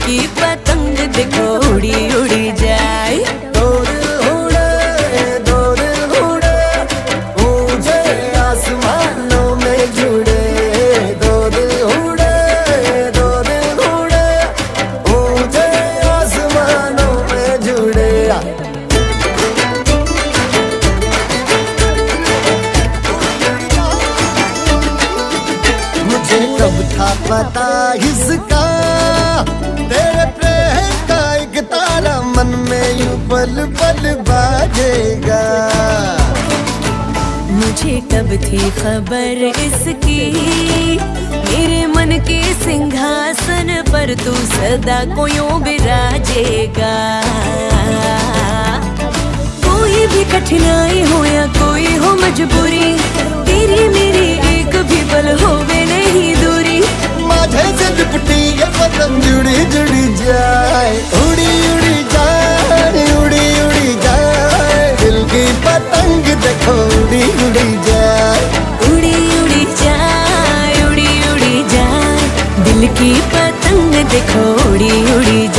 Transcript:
की पतंग देखो उड़ी उड़ी जाए। दो दिल उड़े ऊंचे आसमानों में जुड़े। दो दिल उड़े ऊंचे आसमानों में जुड़े। मुझे कब था पता इसका, तेरे प्रेम का एक तारा मन में यूं पल पल बाजेगा। मुझे कब थी खबर इसकी, मेरे मन के सिंहासन पर तू सदा को यूं बिराजेगा। कोई भी कठिनाई हो या कोई हो मजबूरी, तेरी मेरी एक भी पल होवे नहीं दूरी। माझे से लिपटी ये पतंग जुड़ी जुड़ी जाए। उड़ी उड़ी जाए, उड़ी उड़ी जाए, दिल की पतंग देखो उड़ी उड़ी जाए। उड़ी उड़ी जाए, उड़ी उड़ी जाए, दिल की पतंग देखो उड़ी उड़ी जाए।